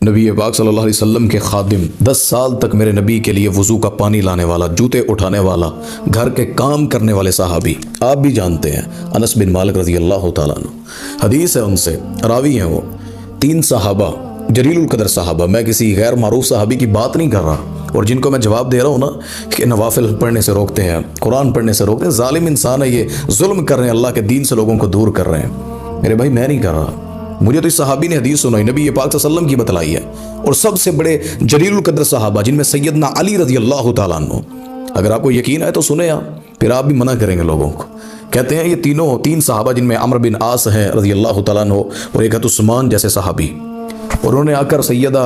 नबी पाक सल्लल्लाहु अलैहि वसल्लम के खादिम, 10 साल तक मेरे नबी के लिए वज़ू का पानी लाने वाला, जूते उठाने वाला, घर के काम करने वाले सहाबी, आप भी जानते हैं अनस बिन मालिक रज़ी अल्लाह तआला अन्हु। हदीस है उनसे, रावी हैं वो 3 सहाबा, जलीलुल कदर सहाबा। मैं किसी गैर मारूफ सहाबी की बात नहीं कर रहा, और जिनको मैं जवाब दे रहा हूँ ना कि नवाफिल पढ़ने से रोकते हैं, कुरान पढ़ने से रोकते हैं, जालिम इंसान है ये, जुल्म कर रहे हैं, अल्लाह के दीन से लोगों को दूर कर रहे हैं। मेरे भाई मैं नहीं कर रहा, मुझे तो इस सहाबी ने हदीस सुनाई, नबी पाक सल्लल्लाहु अलैहि वसल्लम की बतलाई है, और सबसे बड़े जलीलुल कदर सहाबा जिनमें सैयदना अली रज़ी अल्लाह तआला अन्हु। अगर आपको यकीन है तो सुने आप, फिर आप भी मना करेंगे लोगों को। कहते हैं ये 3 सहाबा जिनमें अमर बिन आस हैं रज़ी अल्लाह तआला अन्हु, और एक है उस्मान जैसे सहाबी, और उन्होंने आकर सैयदा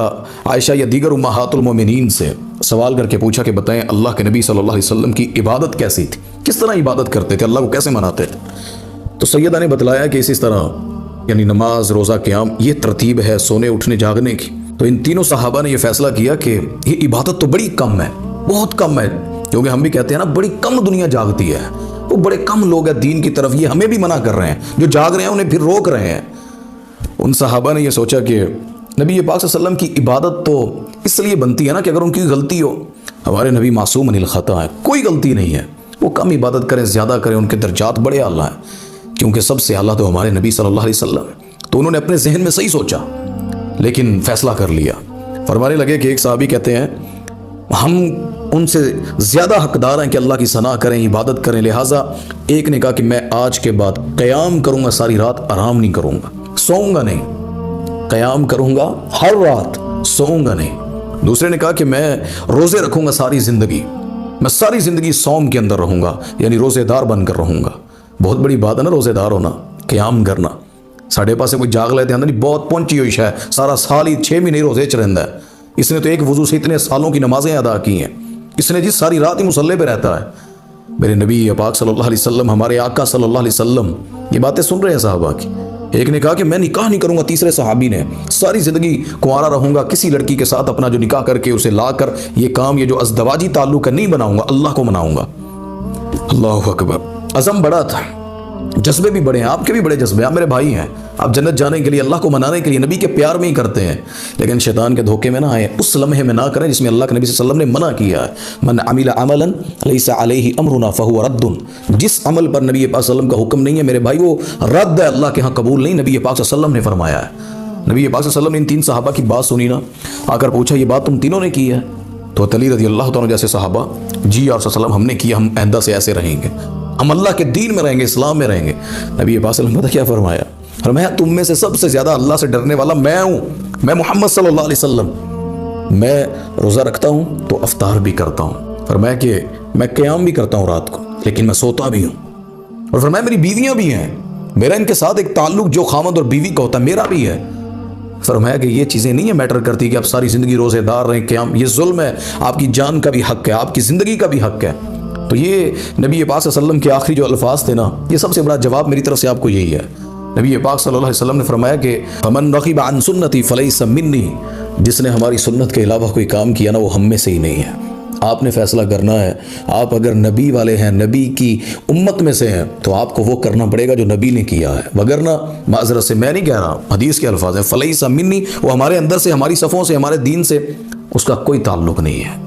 आयशा या दीगर उम्महातुल मोमिनीन से सवाल करके पूछा कि बताएं अल्लाह के नबी सल्लल्लाहु अलैहि वसल्लम की इबादत कैसी थी, किस तरह इबादत करते थे, अल्लाह को कैसे मनाते थे। तो सैयदा ने बतलाया कि इस तरह, यानी नमाज, रोज़ा, क़याम, ये तरतीब है सोने उठने जागने की। तो इन 3 सहाबा ने यह फैसला किया कि ये इबादत तो बड़ी कम है, बहुत कम है, क्योंकि हम भी कहते हैं ना बड़ी कम दुनिया जागती है, वो बड़े कम लोग हैं दीन की तरफ, ये हमें भी मना कर रहे हैं, जो जाग रहे हैं उन्हें फिर रोक रहे हैं। उन सहाबा ने यह सोचा कि नबी पाक सल्लल्लाहु अलैहि वसल्लम की इबादत तो इसलिए बनती है ना कि अगर उनकी गलती हो, हमारे नबी मासूम अनिल खता है, कोई गलती नहीं है, वो कम इबादत करें, ज़्यादा करें, उनके दर्जात बड़े आला हैं, क्योंकि सबसे आला तो हमारे नबी सल्लल्लाहु अलैहि वसल्लम। तो उन्होंने अपने जहन में सही सोचा, लेकिन फैसला कर लिया। फरमाने लगे कि एक साहबी कहते हैं हम उनसे ज़्यादा हकदार हैं कि अल्लाह की सना करें, इबादत करें, लिहाजा एक ने कहा कि मैं आज के बाद क़याम करूँगा, सारी रात आराम नहीं करूँगा, सोऊंगा नहीं, क़याम करूँगा हर रात, सोऊंगा नहीं। दूसरे ने कहा कि मैं रोज़े रखूँगा सारी ज़िंदगी, मैं सारी ज़िंदगी सौम के अंदर रहूँगा, यानी रोज़ेदार बनकर रहूँगा। बहुत बड़ी बात है ना रोज़ेदार होना, क़याम करना। साढ़े पास कोई जाग लेते हैं नहीं, बहुत पहुंची हुई है, सारा साल ही 6 महीने रोज़े च रहता है, इसने तो एक वजू से इतने सालों की नमाजें अदा की हैं, इसने जी सारी रात ही मुसल्ले पे रहता है। मेरे नबी पाक सल्लल्लाहु अलैहि वसल्लम, हमारे आका सल्लल्लाहु अलैहि वसल्लम ये बातें सुन रहे हैं साहबा की। एक ने कहा कि मैं निकाह नहीं करूंगा, तीसरे सहाबी ने, सारी ज़िंदगी कुंवारा रहूंगा, किसी लड़की के साथ अपना जो निकाह करके उसे लाकर ये काम, ये जो अज़दवाजी ताल्लुक है नहीं बनाऊंगा, अल्लाह को मनाऊंगा। अल्लाहु अकबर। अज़म बड़ा था, जज्बे भी बड़े हैं, आपके भी बड़े जज्बे, आप मेरे भाई हैं, आप जन्नत जाने के लिए, अल्लाह को मनाने के लिए, नबी के प्यार में ही करते हैं, लेकिन शैतान के धोखे में ना आए, उस लम्हे में ना करें जिसमें अल्लाह के नबी सल्लल्लाहु अलैहि वसल्लम ने मना किया है। मन अमिला अमलन लैसा अलैहि अमरुना फहुव रद्दुन, जिस अमल पर नबी पाक सल्लल्लाहु अलैहि वसल्लम का हुक्म नहीं है मेरे भाई, वो रद्द है, अल्लाह के यहाँ कबूल नहीं, नबी पाक सल्लल्लाहु अलैहि वसल्लम ने फरमाया है। नबी पाक सल्लल्लाहु अलैहि वसल्लम ने इन 3 सहाबा की बात सुनी ना, आकर पूछा ये बात तुम तीनों ने की है? तो अली रज़ी अल्लाह तआला जैसे सहाबा, जी और सल्लम हमने किया, हम आइंदा से ऐसे रहेंगे, हम अल्लाह के दीन में रहेंगे, इस्लाम में रहेंगे। नबी पाक सल्लल्लाहु अलैहि वसल्लम क्या फरमाया? फरमाया तुम में से सबसे ज़्यादा अल्लाह से डरने वाला मैं हूँ, मैं मोहम्मद सल्लल्लाहु अलैहि वसल्लम। मैं रोज़ा रखता हूँ तो अफ्तार भी करता हूँ, फरमाया कि मैं क़याम भी करता हूँ रात को, लेकिन मैं सोता भी हूँ, और फरमाया मेरी बीवियाँ भी हैं, मेरा इनके साथ एक ताल्लुक जो खामद और बीवी का होता है मेरा भी है। फरमाया कि ये चीज़ें नहीं है मैटर करती कि आप सारी ज़िंदगी रोज़ेदार रहें, क़याम, ये जुल्म है, आपकी जान का भी हक़ है, आपकी ज़िंदगी का भी हक़ है। तो ये नबी पाक सल्लल्लाहु अलैहि वसल्लम के आखिरी जो अल्फाज थे ना, ये सबसे बड़ा जवाब मेरी तरफ से आपको यही है। नबी पाक सल्लल्लाहु अलैहि वसल्लम ने फरमाया कि फमन रग़िब अन सुन्नती फलैसा मिन्नी, जिसने हमारी सुन्नत के अलावा कोई काम किया ना, वो हम में से ही नहीं है। आपने फैसला करना है, आप अगर नबी वाले हैं, नबी की उम्मत में से हैं, तो आपको वो करना पड़ेगा जो नबी ने किया है, वगरना माज़रत से मैं नहीं कह रहा, हदीस के अल्फाज हैं, फलैसा मिन्नी, वो हमारे अंदर से, हमारी सफ़ों से, हमारे दीन से उसका कोई ताल्लुक नहीं है।